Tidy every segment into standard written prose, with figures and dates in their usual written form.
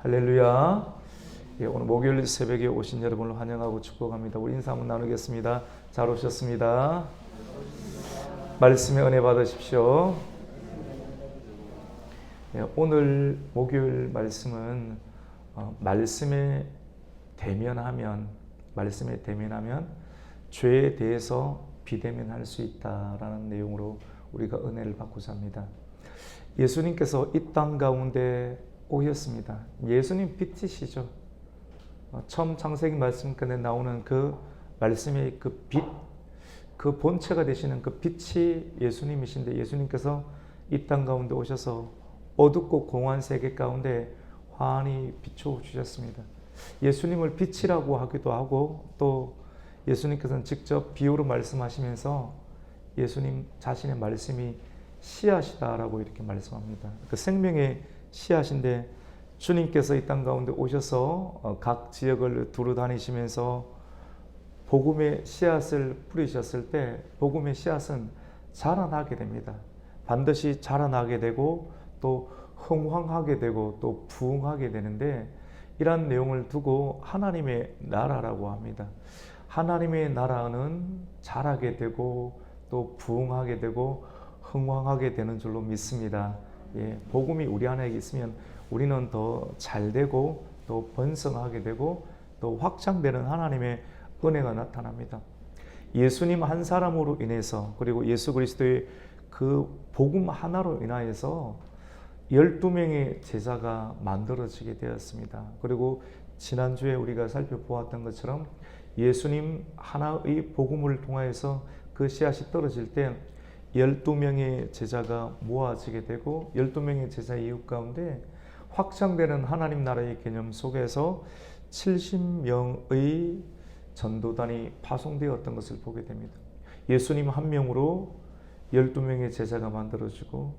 할렐루야. 예, 오늘 목요일 새벽에 오신 여러분을 환영하고 축복합니다. 우리 인사 한번 나누겠습니다. 잘 오셨습니다. 말씀의 은혜 받으십시오. 예, 오늘 목요일 말씀은 말씀에 대면하면 죄에 대해서 비대면할 수 있다라는 내용으로 우리가 은혜를 받고자 합니다. 예수님께서 이 땅 가운데 오셨습니다. 예수님 빛이시죠. 처음 창세기 말씀 끝에 나오는 그 말씀의 그 빛, 그 본체가 되시는 그 빛이 예수님이신데, 예수님께서 이 땅 가운데 오셔서 어둡고 공허한 세계 가운데 환히 비추어 주셨습니다. 예수님을 빛이라고 하기도 하고, 또 예수님께서는 직접 비유로 말씀하시면서 예수님 자신의 말씀이 씨앗이다라고 이렇게 말씀합니다. 그 생명의 씨앗인데, 주님께서 이 땅 가운데 오셔서 각 지역을 두루 다니시면서 복음의 씨앗을 뿌리셨을 때 복음의 씨앗은 자라나게 됩니다. 반드시 자라나게 되고 또 흥황하게 되고 또 부흥하게 되는데, 이러한 내용을 두고 하나님의 나라라고 합니다. 하나님의 나라는 자라게 되고 또 부흥하게 되고 흥왕하게 되는 줄로 믿습니다. 예, 복음이 우리 안에 있으면 우리는 더 잘되고 또 번성하게 되고 또 확장되는 하나님의 은혜가 나타납니다. 예수님 한 사람으로 인해서, 그리고 예수 그리스도의 그 복음 하나로 인하여서 12명의 제자가 만들어지게 되었습니다. 그리고 지난주에 우리가 살펴보았던 것처럼 예수님 하나의 복음을 통하여서 그 씨앗이 떨어질 때 12명의 제자가 모아지게 되고, 12명의 제자 이웃 가운데 확장되는 하나님 나라의 개념 속에서 70명의 전도단이 파송되었던 것을 보게 됩니다. 예수님 한 명으로 12명의 제자가 만들어지고,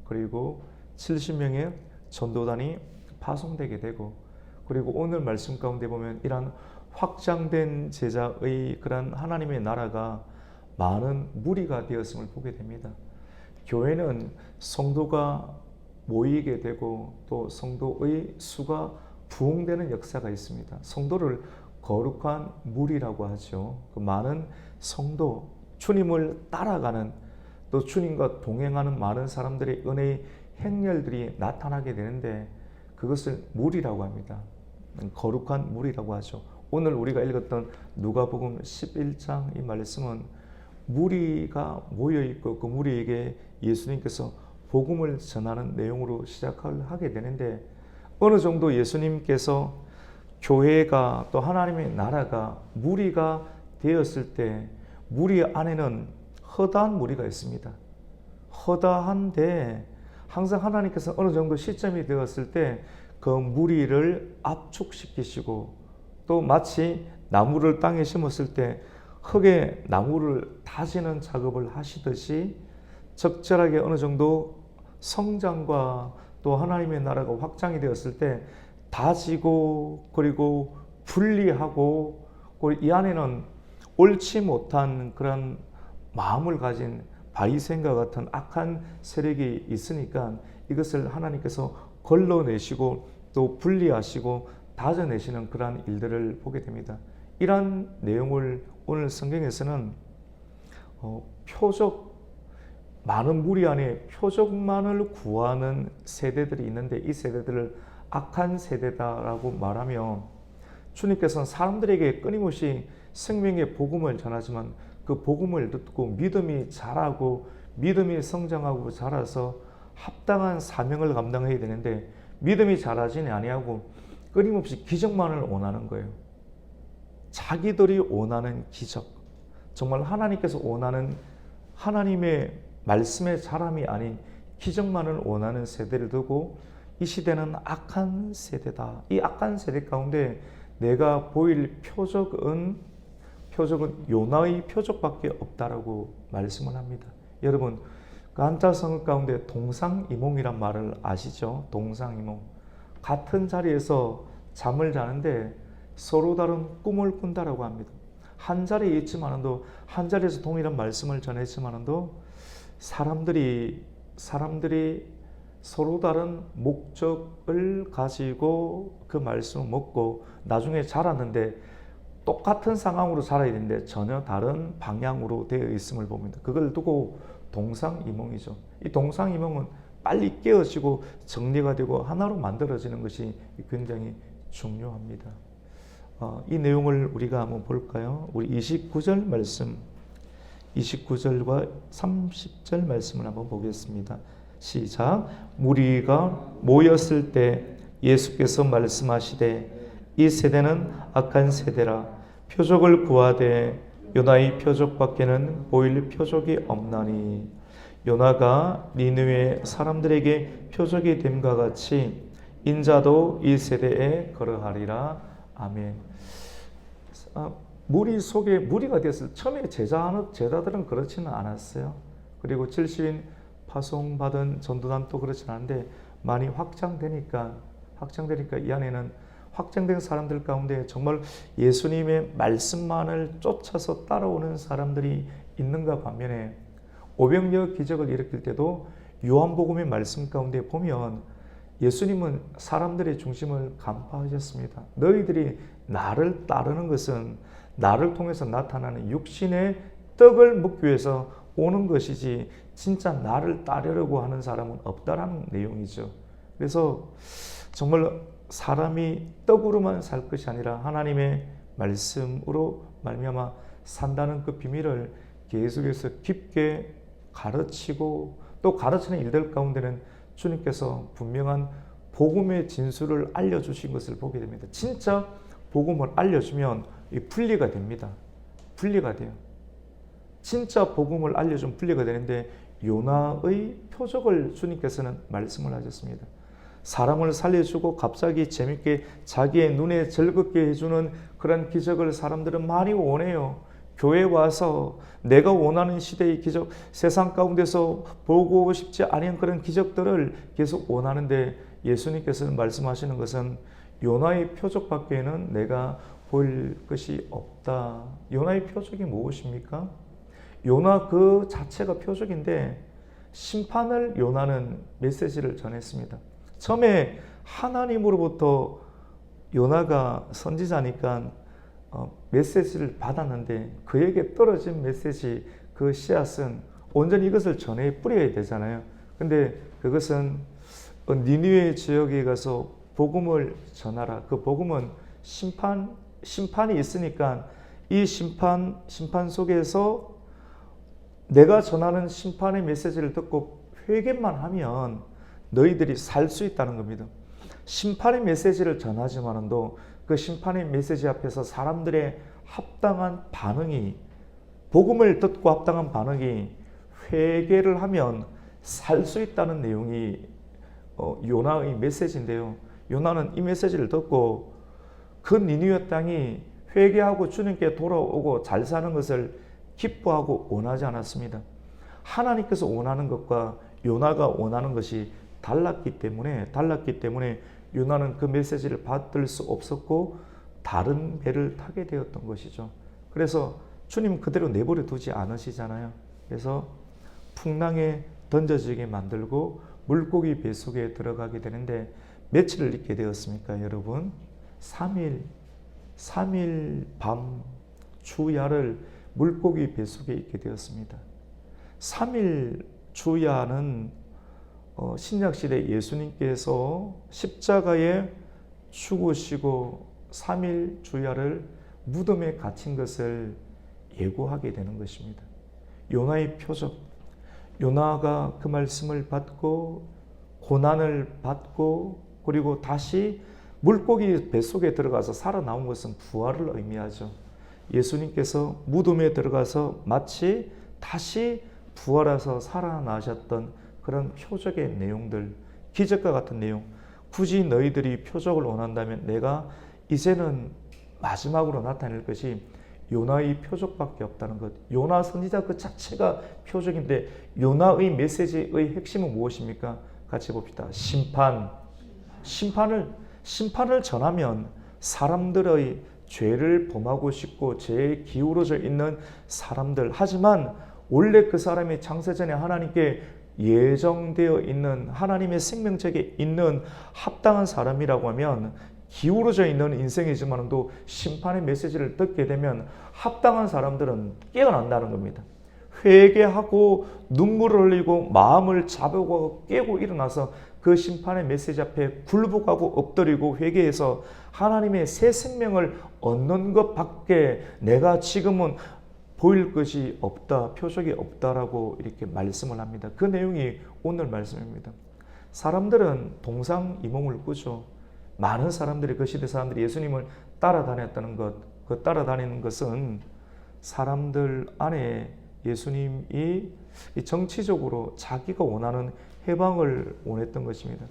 그리고 70명의 전도단이 파송되게 되고, 그리고 오늘 말씀 가운데 보면 이러한 확장된 제자의 그런 하나님의 나라가 많은 무리가 되었음을 보게 됩니다. 교회는 성도가 모이게 되고 또 성도의 수가 부흥되는 역사가 있습니다. 성도를 거룩한 무리라고 하죠. 그 많은 성도, 주님을 따라가는, 또 주님과 동행하는 많은 사람들의 은혜의 행렬들이 나타나게 되는데, 그것을 무리라고 합니다. 거룩한 무리라고 하죠. 오늘 우리가 읽었던 누가복음 11장 이 말씀은 무리가 모여있고 그 무리에게 예수님께서 복음을 전하는 내용으로 시작을 하게 되는데, 어느 정도 예수님께서 교회가 또 하나님의 나라가 무리가 되었을 때 무리 안에는 허다한 무리가 있습니다. 허다한데 항상 하나님께서 어느 정도 시점이 되었을 때 그 무리를 압축시키시고, 또 마치 나무를 땅에 심었을 때 흙에 나무를 다지는 작업을 하시듯이 적절하게 어느 정도 성장과 또 하나님의 나라가 확장이 되었을 때 다지고, 그리고 분리하고, 그리고 이 안에는 옳지 못한 그런 마음을 가진 바리새인과 같은 악한 세력이 있으니까 이것을 하나님께서 걸러내시고 또 분리하시고 다져내시는 그러한 일들을 보게 됩니다. 이러한 내용을 오늘 성경에서는 많은 무리 안에 표적만을 구하는 세대들이 있는데, 이 세대들을 악한 세대다라고 말하며, 주님께서는 사람들에게 끊임없이 생명의 복음을 전하지만 그 복음을 듣고 믿음이 자라고 믿음이 성장하고 자라서 합당한 사명을 감당해야 되는데, 믿음이 자라지는 아니하고 끊임없이 기적만을 원하는 거예요. 자기들이 원하는 기적, 정말 하나님께서 원하는 하나님의 말씀의 사람이 아닌 기적만을 원하는 세대를 두고, 이 시대는 악한 세대다. 이 악한 세대 가운데 내가 보일 표적은 요나의 표적밖에 없다라고 말씀을 합니다. 여러분, 그 한자성어 가운데 동상이몽이란 말을 아시죠? 동상이몽. 같은 자리에서 잠을 자는데 서로 다른 꿈을 꾼다라고 합니다. 한 자리에 있지만도, 한 자리에서 동일한 말씀을 전했지만도 사람들이 서로 다른 목적을 가지고 그 말씀을 먹고 나중에 자랐는데 똑같은 상황으로 자라야 되는데 전혀 다른 방향으로 되어 있음을 봅니다. 그걸 두고 동상이몽이죠. 이 동상이몽은 빨리 깨어지고 정리가 되고 하나로 만들어지는 것이 굉장히 중요합니다. 이 내용을 우리가 한번 볼까요? 우리 29절 말씀, 29절과 30절 말씀을 한번 보겠습니다. 시작. 무리가 모였을 때 예수께서 말씀하시되 이 세대는 악한 세대라. 표적을 구하되 요나의 표적밖에는 보일 표적이 없나니. 요나가 니느웨 사람들에게 표적이 됨과 같이 인자도 이 세대에 그러하리라. 아멘. 무리 속에 무리가 됐을 처음에 제자들은 그렇지는 않았어요. 그리고 70인 파송받은 전도단도 그렇지 않은데 많이 확장되니까 이 안에는 확장된 사람들 가운데 정말 예수님의 말씀만을 쫓아서 따라오는 사람들이 있는가 반면에 500여 기적을 일으킬 때도 요한복음의 말씀 가운데 보면 예수님은 사람들의 중심을 간파하셨습니다. 너희들이 나를 따르는 것은 나를 통해서 나타나는 육신의 떡을 먹기 위해서 오는 것이지 진짜 나를 따르려고 하는 사람은 없다라는 내용이죠. 그래서 정말 사람이 떡으로만 살 것이 아니라 하나님의 말씀으로 말미암아 산다는 그 비밀을 계속해서 깊게 가르치고 또 가르치는 일들 가운데는 주님께서 분명한 복음의 진술을 알려주신 것을 보게 됩니다. 진짜 복음을 알려주면 분리가 됩니다. 분리가 돼요. 진짜 복음을 알려주면 분리가 되는데 요나의 표적을 주님께서는 말씀을 하셨습니다. 사람을 살려주고 갑자기 재밌게 자기의 눈에 즐겁게 해주는 그런 기적을 사람들은 많이 원해요. 교회에 와서 내가 원하는 시대의 기적, 세상 가운데서 보고 싶지 않은 그런 기적들을 계속 원하는데 예수님께서는 말씀하시는 것은 요나의 표적밖에는 내가 볼 것이 없다. 요나의 표적이 무엇입니까? 요나 그 자체가 표적인데 심판을 요나는 메시지를 전했습니다. 처음에 하나님으로부터 요나가 선지자니까 메시지를 받았는데 그에게 떨어진 메시지, 그 씨앗은 온전히 이것을 전해 뿌려야 되잖아요. 근데 그것은 니느웨 지역에 가서 복음을 전하라. 그 복음은 심판이 있으니까 이 심판 속에서 내가 전하는 심판의 메시지를 듣고 회개만 하면 너희들이 살 수 있다는 겁니다. 심판의 메시지를 전하지만도 그 심판의 메시지 앞에서 사람들의 합당한 반응이, 복음을 듣고 합당한 반응이 회개를 하면 살 수 있다는 내용이 요나의 메시지인데요. 요나는 이 메시지를 듣고 그 니느웨 땅이 회개하고 주님께 돌아오고 잘 사는 것을 기뻐하고 원하지 않았습니다. 하나님께서 원하는 것과 요나가 원하는 것이 달랐기 때문에 요나는 그 메시지를 받을 수 없었고 다른 배를 타게 되었던 것이죠. 그래서 주님 그대로 내버려 두지 않으시잖아요. 그래서 풍랑에 던져지게 만들고 물고기 배 속에 들어가게 되는데 며칠을 있게 되었습니까, 여러분? 3일 밤 주야를 물고기 배 속에 있게 되었습니다. 3일 주야는 신약시대 예수님께서 십자가에 죽으시고 3일 주야를 무덤에 갇힌 것을 예고하게 되는 것입니다. 요나의 표적, 요나가 그 말씀을 받고 고난을 받고 그리고 다시 물고기 뱃속에 들어가서 살아나온 것은 부활을 의미하죠. 예수님께서 무덤에 들어가서 마치 다시 부활해서 살아나셨던 그런 표적의 내용들, 기적과 같은 내용, 굳이 너희들이 표적을 원한다면 내가 이제는 마지막으로 나타낼 것이 요나의 표적밖에 없다는 것. 요나 선지자 그 자체가 표적인데 요나의 메시지의 핵심은 무엇입니까? 같이 봅시다. 심판을 전하면 사람들의 죄를 범하고 싶고 죄에 기울어져 있는 사람들, 하지만 원래 그 사람이 창세전에 하나님께 예정되어 있는 하나님의 생명책에 있는 합당한 사람이라고 하면 기울어져 있는 인생이지만도 심판의 메시지를 듣게 되면 합당한 사람들은 깨어난다는 겁니다. 회개하고 눈물을 흘리고 마음을 잡고 깨고 일어나서 그 심판의 메시지 앞에 굴복하고 엎드리고 회개해서 하나님의 새 생명을 얻는 것밖에 내가 지금은 보일 것이 없다, 표적이 없다라고 이렇게 말씀을 합니다. 그 내용이 오늘 말씀입니다. 사람들은 동상이몽을 꾸죠. 많은 사람들이, 그 시대 사람들이 예수님을 따라다녔다는 것, 그 따라다니는 것은 사람들 안에 예수님이 정치적으로 자기가 원하는 해방을 원했던 것입니다.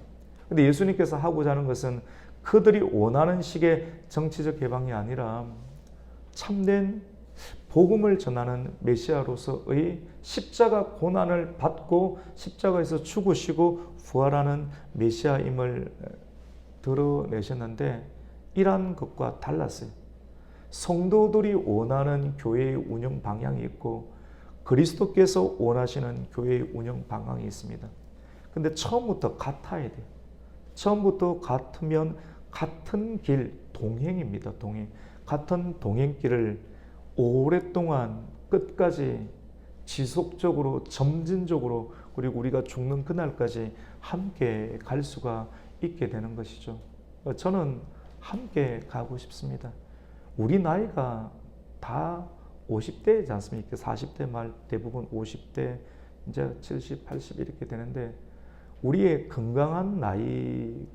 근데 예수님께서 하고자 하는 것은 그들이 원하는 식의 정치적 해방이 아니라 참된 복음을 전하는 메시아로서의 십자가 고난을 받고 십자가에서 죽으시고 부활하는 메시아임을 드러내셨는데, 이러한 것과 달랐어요. 성도들이 원하는 교회의 운영 방향이 있고 그리스도께서 원하시는 교회의 운영 방향이 있습니다. 근데 처음부터 같아야 돼요. 처음부터 같으면 같은 길, 동행입니다. 동행. 같은 동행길을 오랫동안 끝까지 지속적으로 점진적으로, 그리고 우리가 죽는 그날까지 함께 갈 수가 있게 되는 것이죠. 저는 함께 가고 싶습니다. 우리 나이가 다 50대이지 않습니까? 40대 말 대부분 50대, 이제 70, 80 이렇게 되는데 우리의 건강한 나이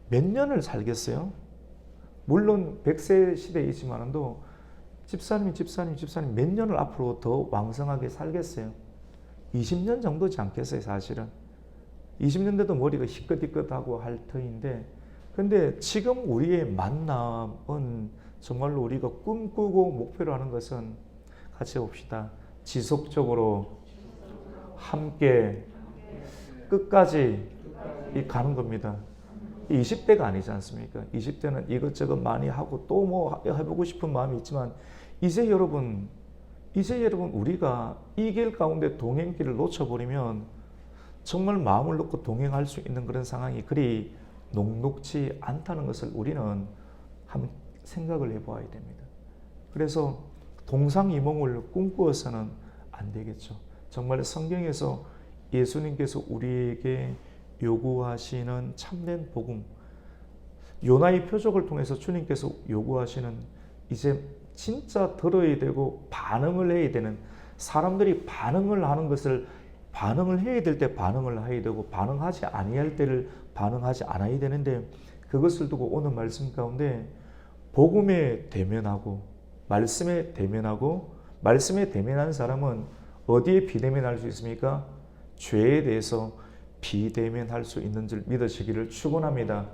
몇 년을 살겠어요? 물론 100세 시대이지만도 집사님 몇 년을 앞으로 더 왕성하게 살겠어요? 20년 정도지 않겠어요, 사실은. 20년 돼도 머리가 희끗희끗하고 할 터인데, 근데 지금 우리의 만남은 정말로 우리가 꿈꾸고 목표로 하는 것은, 같이 봅시다. 지속적으로 함께 끝까지 가는 겁니다. 20대가 아니지 않습니까? 20대는 이것저것 많이 하고 또 뭐 해보고 싶은 마음이 있지만, 이제 여러분 우리가 이 길 가운데 동행길을 놓쳐버리면 정말 마음을 놓고 동행할 수 있는 그런 상황이 그리 녹록지 않다는 것을 우리는 한번 생각을 해보아야 됩니다. 그래서 동상이몽을 꿈꾸어서는 안 되겠죠. 정말 성경에서 예수님께서 우리에게 요구하시는 참된 복음, 요나의 표적을 통해서 주님께서 요구하시는, 이제 진짜 들어야 되고 반응을 해야 되는, 사람들이 반응을 하는 것을, 반응을 해야 될 때 반응을 해야 되고 반응하지 아니할 때를 반응하지 않아야 되는데, 그것을 두고 오늘 말씀 가운데 복음에 대면하고 말씀에 대면하고, 말씀에 대면한 사람은 어디에 비대면할 수 있습니까? 죄에 대해서 비대면할 수 있는 줄 믿으시기를 축원합니다.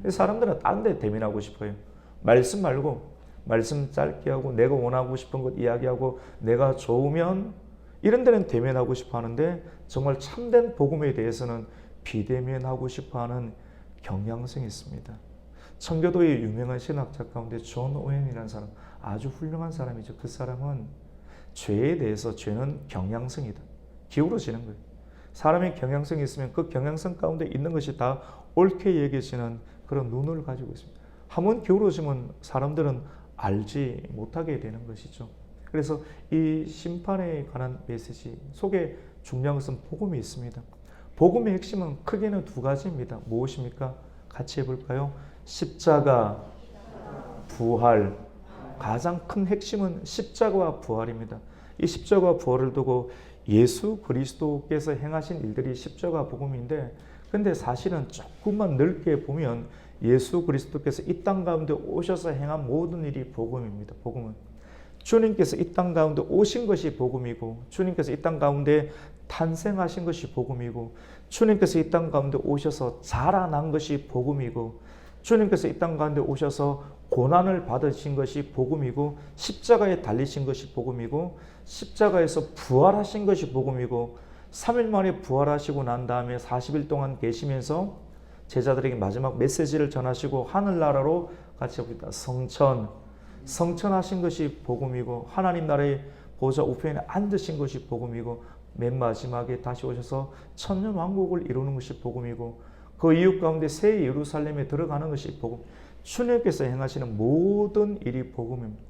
사람들은 딴 데 대면하고 싶어요. 말씀 말고, 말씀 짧게 하고 내가 원하고 싶은 것 이야기하고 내가 좋으면 이런 데는 대면하고 싶어 하는데, 정말 참된 복음에 대해서는 비대면하고 싶어 하는 경향성이 있습니다. 청교도의 유명한 신학자 가운데 존 오웬이라는 사람, 아주 훌륭한 사람이죠. 그 사람은 죄에 대해서, 죄는 경향성이다, 기울어지는 거예요. 사람의 경향성이 있으면 그 경향성 가운데 있는 것이 다 옳게 여겨지는 그런 눈을 가지고 있습니다. 한번 기울어지면 사람들은 알지 못하게 되는 것이죠. 그래서 이 심판에 관한 메시지 속에 중요한 것은 복음이 있습니다. 복음의 핵심은 크게는 두 가지입니다. 무엇입니까? 같이 해볼까요? 십자가, 부활. 가장 큰 핵심은 십자가와 부활입니다. 이 십자가와 부활을 두고 예수 그리스도께서 행하신 일들이 십자가 복음인데, 근데 사실은 조금만 넓게 보면 예수 그리스도께서 이 땅 가운데 오셔서 행한 모든 일이 복음입니다. 복음은 주님께서 이 땅 가운데 오신 것이 복음이고, 주님께서 이 땅 가운데 탄생하신 것이 복음이고, 주님께서 이 땅 가운데 오셔서 자라난 것이 복음이고, 주님께서 이 땅 가운데 오셔서 고난을 받으신 것이 복음이고, 십자가에 달리신 것이 복음이고, 십자가에서 부활하신 것이 복음이고, 3일 만에 부활하시고 난 다음에 40일 동안 계시면서 제자들에게 마지막 메시지를 전하시고 하늘나라로 같이 봅니다. 성천하신 것이 복음이고, 하나님 나라의 보좌 우편에 앉으신 것이 복음이고, 맨 마지막에 다시 오셔서 천년 왕국을 이루는 것이 복음이고 그 이웃 가운데 새 예루살렘에 들어가는 것이 복음. 주님께서 행하시는 모든 일이 복음입니다.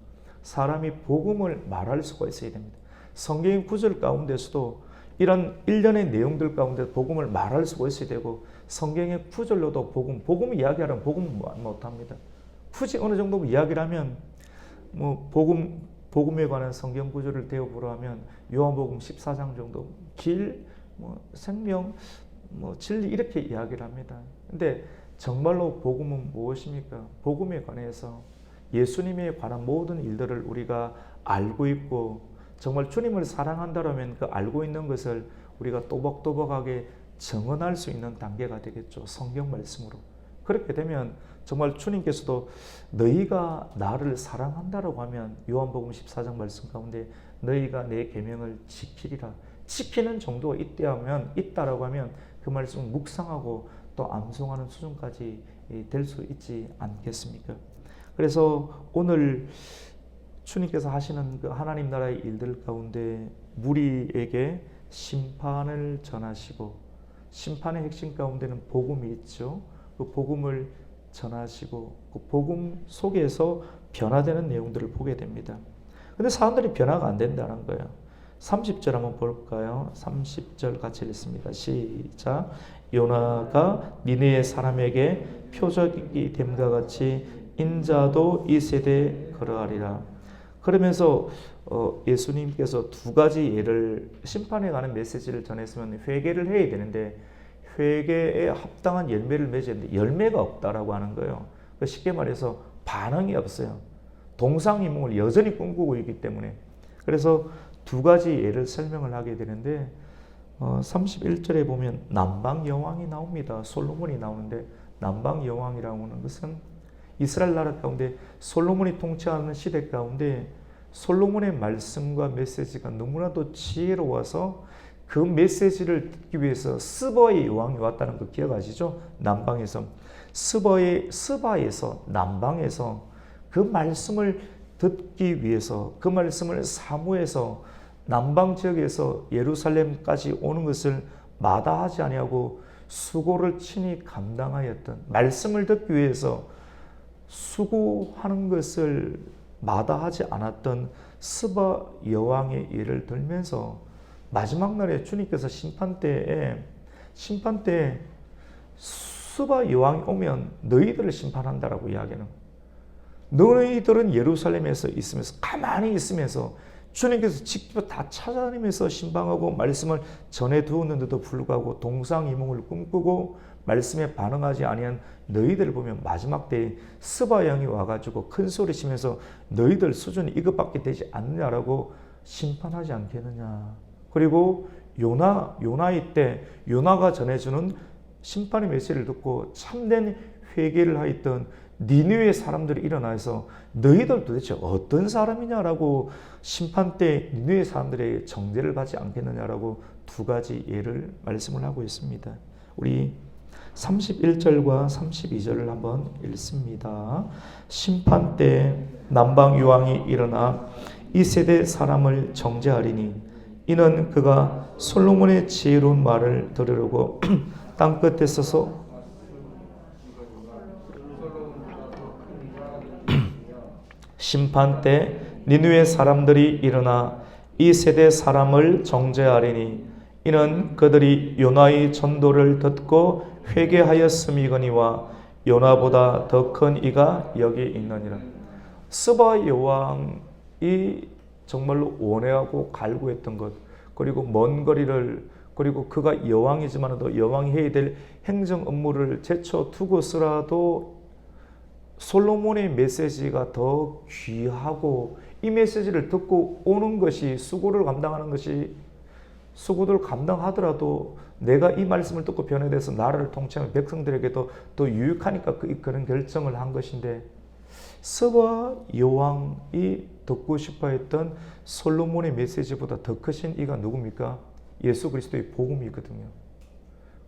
사람이 복음을 말할 수가 있어야 됩니다. 성경 구절 가운데서도 이런 일련의 내용들 가운데 복음을 말할 수가 있어야 되고 성경의 구절로도 복음 이야기하면 복음 못합니다. 굳이 어느 정도 이야기를 하면 뭐 복음에 관한 성경 구절을 대어보라 하면 요한복음 14장 정도 생명, 진리 이렇게 이야기를 합니다. 근데 정말로 복음은 무엇입니까? 복음에 관해서 예수님에 관한 모든 일들을 우리가 알고 있고 정말 주님을 사랑한다면 그 알고 있는 것을 우리가 또박또박하게 정언할 수 있는 단계가 되겠죠. 성경 말씀으로. 그렇게 되면 정말 주님께서도 너희가 나를 사랑한다라고 하면 요한복음 14장 말씀 가운데 너희가 내 계명을 지키리라. 지키는 정도가 있다라고 하면 그 말씀을 묵상하고 또 암송하는 수준까지 될 수 있지 않겠습니까? 그래서 오늘 주님께서 하시는 그 하나님 나라의 일들 가운데 무리에게 심판을 전하시고 심판의 핵심 가운데는 복음이 있죠. 그 복음을 전하시고 그 복음 속에서 변화되는 내용들을 보게 됩니다. 근데 사람들이 변화가 안 된다는 거예요. 30절 한번 볼까요? 30절 같이 읽습니다. 시작. 요나가 니느웨 사람에게 표적이 됨과 같이 인자도 이 세대에 그러하리라. 그러면서 예수님께서 두 가지 예를 심판에 관한 메시지를 전했으면 회개를 해야 되는데 회개에 합당한 열매를 맺어야 되는데 열매가 없다라고 하는 거예요. 쉽게 말해서 반응이 없어요. 동상이몽을 여전히 꿈꾸고 있기 때문에. 그래서 두 가지 예를 설명을 하게 되는데 31절에 보면 남방 여왕이 나옵니다. 솔로몬이 나오는데 남방 여왕이라고 하는 것은 이스라엘 나라 가운데 솔로몬이 통치하는 시대 가운데 솔로몬의 말씀과 메시지가 너무나도 지혜로워서 그 메시지를 듣기 위해서 스바의 여왕이 왔다는 거 기억하시죠? 남방에서 스바에서 남방에서 그 말씀을 듣기 위해서 그 말씀을 사모해서 남방 지역에서 예루살렘까지 오는 것을 마다하지 아니하고 수고를 친히 감당하였던 말씀을 듣기 위해서 수고하는 것을 마다하지 않았던 스바 여왕의 예를 들면서 마지막 날에 주님께서 심판 때에 스바 여왕이 오면 너희들을 심판한다라고 이야기하는 거예요. 너희들은 예루살렘에서 있으면서 가만히 있으면서 주님께서 직접 다 찾아다니면서 신방하고 말씀을 전해 두었는데도 불구하고 동상이몽을 꿈꾸고 말씀에 반응하지 아니한 너희들을 보면 마지막 때에 스바 왕이 와가지고 큰 소리 치면서 너희들 수준이 이것밖에 되지 않느냐라고 심판하지 않겠느냐. 그리고 요나의 때 요나가 전해주는 심판의 메시지를 듣고 참된 회개를 하였던 니느웨 사람들이 일어나서 너희들 도대체 어떤 사람이냐라고 심판 때 니느웨 사람들의 정죄를 받지 않겠느냐라고 두 가지 예를 말씀을 하고 있습니다. 우리 31절과 32절을 한번 읽습니다. 심판 때 남방 여왕이 일어나 이 세대 사람을 정죄하리니 이는 그가 솔로몬의 지혜로운 말을 들으려고 땅 끝에 서서 심판 때 니느웨 사람들이 일어나 이 세대 사람을 정죄하리니 이는 그들이 요나의 전도를 듣고 회개하였음이거니와 요나보다 더 큰 이가 여기 있느니라. 스바 여왕이 정말로 원해하고 갈구했던 것, 그리고 먼 거리를, 그리고 그가 여왕이지만도 여왕이 해야 될 행정 업무를 제쳐두고서라도 솔로몬의 메시지가 더 귀하고 이 메시지를 듣고 오는 것이 수고를 감당하는 것이 수고를 감당하더라도 내가 이 말씀을 듣고 변화돼서 나라를 통치하는 백성들에게도 더 유익하니까 그런 결정을 한 것인데 스바 여왕이 듣고 싶어 했던 솔로몬의 메시지보다 더 크신 이가 누굽니까? 예수 그리스도의 복음이거든요.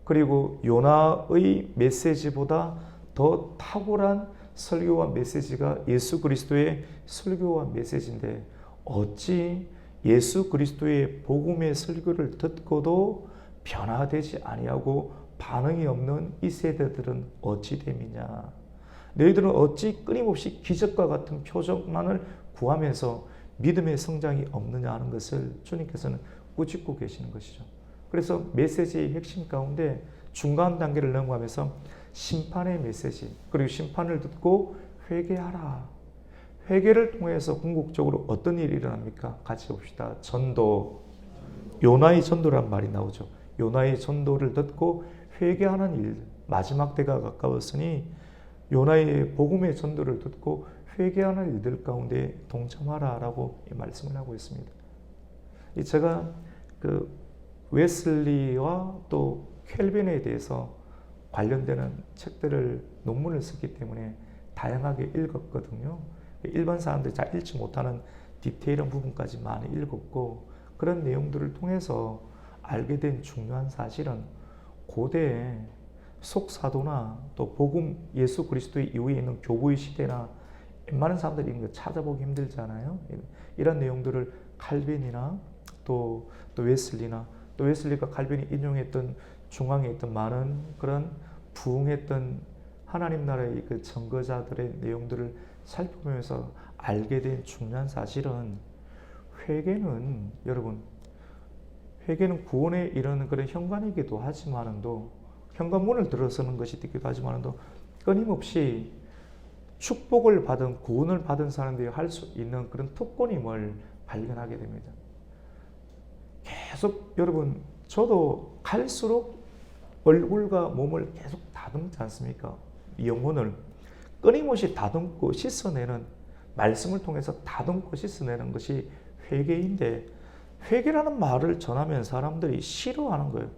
그리고 요나의 메시지보다 더 탁월한 설교와 메시지가 예수 그리스도의 설교와 메시지인데 어찌 예수 그리스도의 복음의 설교를 듣고도 변화되지 아니하고 반응이 없는 이 세대들은 어찌 됨이냐. 너희들은 어찌 끊임없이 기적과 같은 표적만을 구하면서 믿음의 성장이 없느냐 하는 것을 주님께서는 꾸짖고 계시는 것이죠. 그래서 메시지의 핵심 가운데 중간 단계를 넘어가면서 심판의 메시지, 그리고 심판을 듣고 회개하라. 회개를 통해서 궁극적으로 어떤 일이 일어납니까? 같이 봅시다. 전도, 요나의 전도란 말이 나오죠. 요나의 전도를 듣고 회개하는 일, 마지막 때가 가까웠으니 요나의 복음의 전도를 듣고 회개하는 일들 가운데 동참하라라고 말씀을 하고 있습니다. 제가 그 웨슬리와 또 켈빈에 대해서 관련되는 책들을 논문을 썼기 때문에 다양하게 읽었거든요. 일반 사람들이 잘 읽지 못하는 디테일한 부분까지 많이 읽었고, 그런 내용들을 통해서 알게 된 중요한 사실은 고대에 속사도나 또 복음 예수 그리스도의 이후에 있는 교부의 시대나 웬만한 사람들이 이런 거 찾아보기 힘들잖아요. 이런 내용들을 칼빈이나 또 웨슬리나 또 웨슬리가 칼빈이 인용했던 중앙에 있던 많은 그런 부흥했던 하나님 나라의 그 증거자들의 내용들을 살펴보면서 알게 된 중요한 사실은 회개는 여러분 회개는 구원에 이르는 그런 현관이기도 하지만도 현관문을 들어서는 것이 되기도 하지만도 끊임없이 축복을 받은 구원을 받은 사람들이 할 수 있는 그런 특권임을 발견하게 됩니다. 계속 여러분 저도 갈수록 얼굴과 몸을 계속 다듬지 않습니까? 영혼을 끊임없이 다듬고 씻어내는 말씀을 통해서 다듬고 씻어내는 것이 회개인데 회개라는 말을 전하면 사람들이 싫어하는 거예요.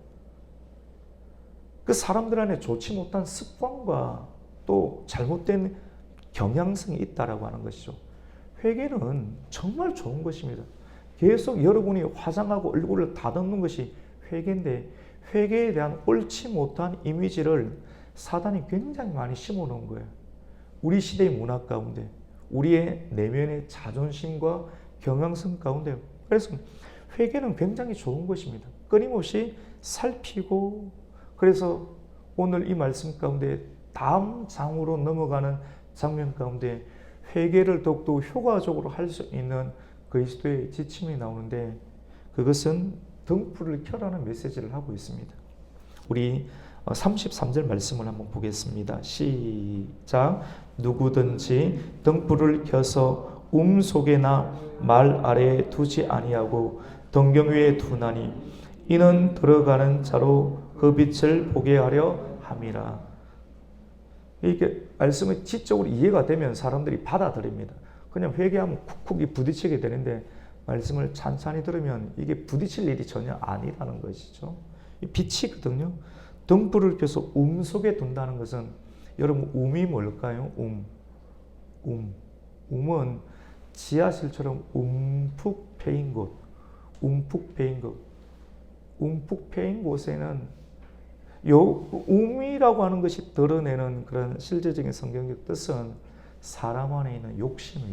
그 사람들 안에 좋지 못한 습관과 또 잘못된 경향성이 있다라고 하는 것이죠. 회개는 정말 좋은 것입니다. 계속 여러분이 화장하고 얼굴을 다듬는 것이 회개인데 회개에 대한 옳지 못한 이미지를 사단이 굉장히 많이 심어놓은 거예요. 우리 시대의 문화 가운데 우리의 내면의 자존심과 경향성 가운데 그래서 회개는 굉장히 좋은 것입니다. 끊임없이 살피고 그래서 오늘 이 말씀 가운데 다음 장으로 넘어가는 장면 가운데 회개를 더욱더 효과적으로 할 수 있는 그리스도의 지침이 나오는데 그것은 등불을 켜라는 메시지를 하고 있습니다. 우리 33절 말씀을 한번 보겠습니다. 시작. 누구든지 등불을 켜서 속에나 말 아래에 두지 아니하고 등경 위에 두나니 이는 들어가는 자로 그 빛을 보게 하려 함이라. 이게 말씀이 지적으로 이해가 되면 사람들이 받아들입니다. 그냥 회개하면 쿡쿡이 부딪히게 되는데 말씀을 찬찬히 들으면 이게 부딪힐 일이 전혀 아니라는 것이죠. 빛이거든요. 등불을 켜서 속에 둔다는 것은 여러분 음이 뭘까요? 음은 지하실처럼 움푹 패인 곳, 움푹 패인 곳에는 요 음이라고 하는 것이 드러내는 그런 실제적인 성경적 뜻은 사람 안에 있는 욕심.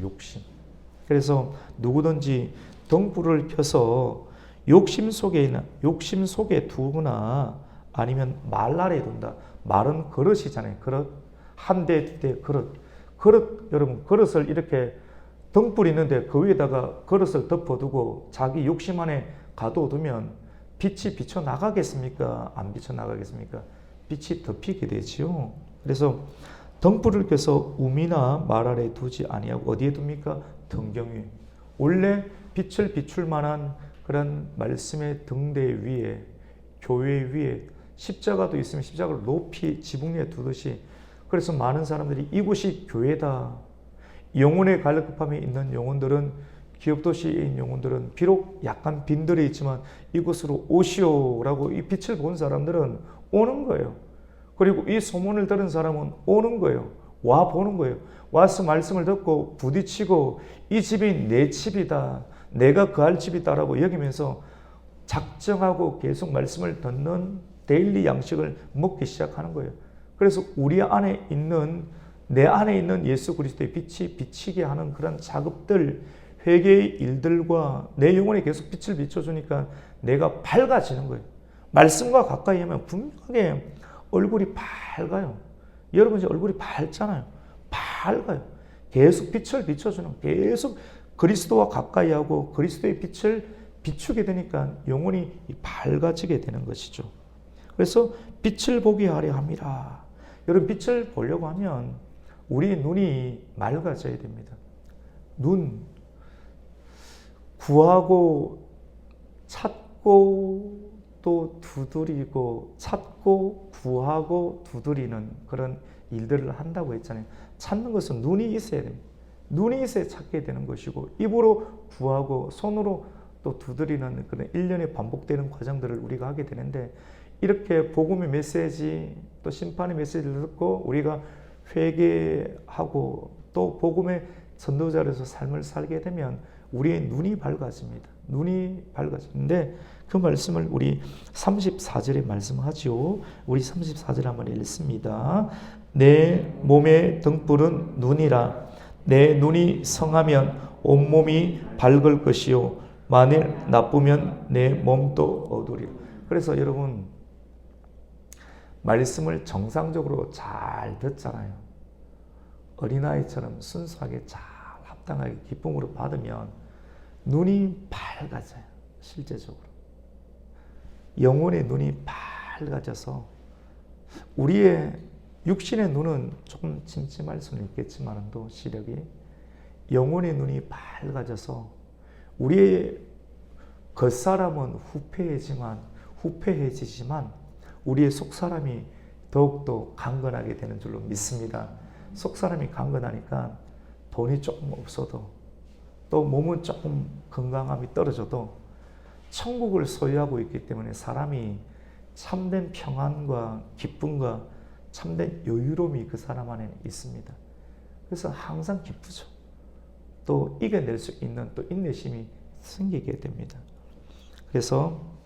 그래서 누구든지 등불을 켜서 욕심 속에 두거나 아니면 말 아래에 둔다. 말은 그릇이잖아요. 그릇. 한 대 그릇. 여러분 그릇을 이렇게 등불 있는데 그 위에다가 그릇을 덮어두고 자기 욕심 안에 가둬두면 빛이 비쳐나가겠습니까? 안 비쳐나가겠습니까? 빛이 덮이게 되지요. 그래서 등불을 켜서 음이나 말 아래에 두지 아니하고 어디에 둡니까? 등경 위에. 원래 빛을 비출 만한 그런 말씀의 등대 위에 교회 위에 십자가도 있으면 십자가를 높이 지붕 위에 두듯이 그래서 많은 사람들이 이곳이 교회다. 영혼의 갈급함에 있는 영혼들은 기업도시에 있는 영혼들은 비록 약간 빈들이 있지만 이곳으로 오시오라고 이 빛을 본 사람들은 오는 거예요. 그리고 이 소문을 들은 사람은 오는 거예요. 와 보는 거예요. 와서 말씀을 듣고 부딪히고 이 집이 내 집이다. 내가 거할 집이다라고 여기면서 작정하고 계속 말씀을 듣는 데일리 양식을 먹기 시작하는 거예요. 그래서 우리 안에 있는 내 안에 있는 예수 그리스도의 빛이 비치게 하는 그런 작업들 회개의 일들과 내 영혼에 계속 빛을 비춰주니까 내가 밝아지는 거예요. 말씀과 가까이 하면 분명하게 얼굴이 밝아요. 여러분 이제 얼굴이 밝잖아요. 밝아요. 계속 빛을 비춰주는, 계속 그리스도와 가까이 하고 그리스도의 빛을 비추게 되니까 영혼이 밝아지게 되는 것이죠. 그래서 빛을 보게 하려 함이라. 여러분 빛을 보려고 하면 우리의 눈이 맑아져야 됩니다. 눈, 구하고 찾고 또 두드리고, 찾고 구하고 두드리는 그런 일들을 한다고 했잖아요. 찾는 것은 눈이 있어야 됩니다. 눈이 있어야 찾게 되는 것이고, 입으로 구하고 손으로 또 두드리는 그런 일련의 반복되는 과정들을 우리가 하게 되는데, 이렇게 복음의 메시지 또 심판의 메시지를 듣고 우리가 회개하고 또 복음의 전도자로서 삶을 살게 되면 우리의 눈이 밝아집니다. 눈이 밝아지는데 그 말씀을 우리 34절에 말씀하죠. 우리 34절 한번 읽습니다. 내 몸의 등불은 눈이라. 내 눈이 성하면 온몸이 밝을 것이요 만일 나쁘면 내 몸도 어두리라. 그래서 여러분 말씀을 정상적으로 잘 듣잖아요. 어린아이처럼 순수하게 잘 합당하게 기쁨으로 받으면 눈이 밝아져요. 실제적으로 영혼의 눈이 밝아져서 우리의 육신의 눈은 조금 침침할 수는 있겠지만도 시력이 영혼의 눈이 밝아져서 우리의 겉사람은 후패해지지만 우리의 속사람이 더욱더 강건하게 되는 줄로 믿습니다. 속사람이 강건하니까 돈이 조금 없어도 또 몸은 조금 건강함이 떨어져도 천국을 소유하고 있기 때문에 사람이 참된 평안과 기쁨과 참된 여유로움이 그 사람 안에 있습니다. 그래서 항상 기쁘죠. 또 이겨낼 수 있는 또 인내심이 생기게 됩니다. 그래서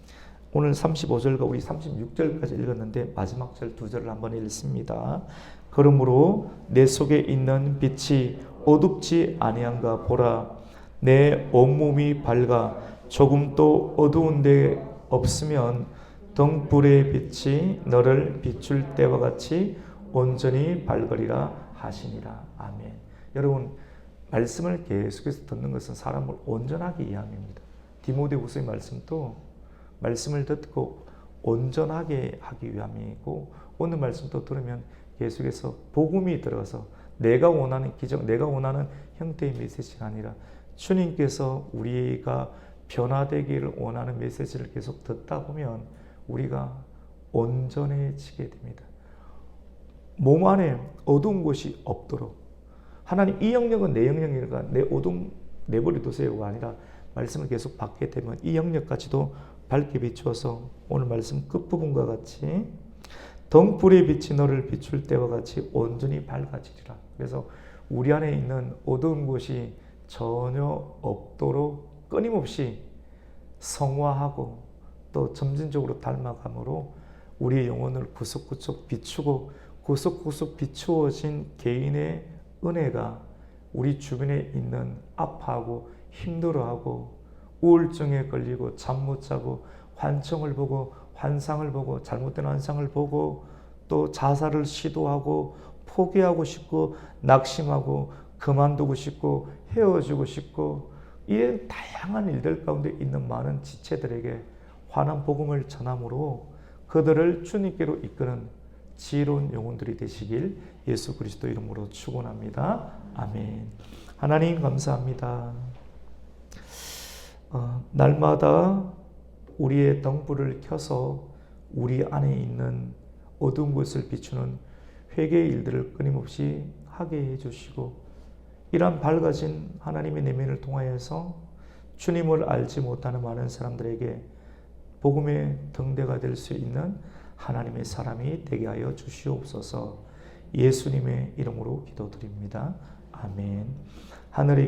오늘 35절과 우리 36절까지 읽었는데 마지막 절 2절을 한번 읽습니다. 그러므로 내 속에 있는 빛이 어둡지 아니한가 보라. 내 온몸이 밝아 조금도 어두운 데 없으면 등불의 빛이 너를 비출 때와 같이 온전히 밝으리라 하시니라. 아멘. 여러분 말씀을 계속해서 듣는 것은 사람을 온전하게 이해합니다. 디모데후서의 말씀도 말씀을 듣고 온전하게 하기 위함이고 오늘 말씀도 들으면 계속해서 복음이 들어가서 내가 원하는 기적, 내가 원하는 형태의 메시지가 아니라 주님께서 우리가 변화되기를 원하는 메시지를 계속 듣다 보면 우리가 온전해지게 됩니다. 몸 안에 어두운 곳이 없도록 하나님 이 영역은 내 영역이니까 내 어둠 내버려 두세요가 아니라 말씀을 계속 받게 되면 이 영역까지도 밝게 비추어서 오늘 말씀 끝부분과 같이 등불의 빛이 너를 비출 때와 같이 온전히 밝아지리라. 그래서 우리 안에 있는 어두운 곳이 전혀 없도록 끊임없이 성화하고 또 점진적으로 닮아감으로 우리의 영혼을 구석구석 비추고 구석구석 비추어진 개인의 은혜가 우리 주변에 있는 아파하고 힘들어하고 우울증에 걸리고 잠 못 자고 환청을 보고 환상을 보고 잘못된 환상을 보고 또 자살을 시도하고 포기하고 싶고 낙심하고 그만두고 싶고 헤어지고 싶고 이런 다양한 일들 가운데 있는 많은 지체들에게 환한 복음을 전함으로 그들을 주님께로 이끄는 지혜로운 영혼들이 되시길 예수 그리스도 이름으로 축원합니다. 아멘. 하나님 감사합니다. 날마다 우리의 등불을 켜서 우리 안에 있는 어두운 곳을 비추는 회개의 일들을 끊임없이 하게 해주시고 이러한 밝아진 하나님의 내면을 통하여서 주님을 알지 못하는 많은 사람들에게 복음의 등대가 될 수 있는 하나님의 사람이 되게 하여 주시옵소서. 예수님의 이름으로 기도드립니다. 아멘. 하늘에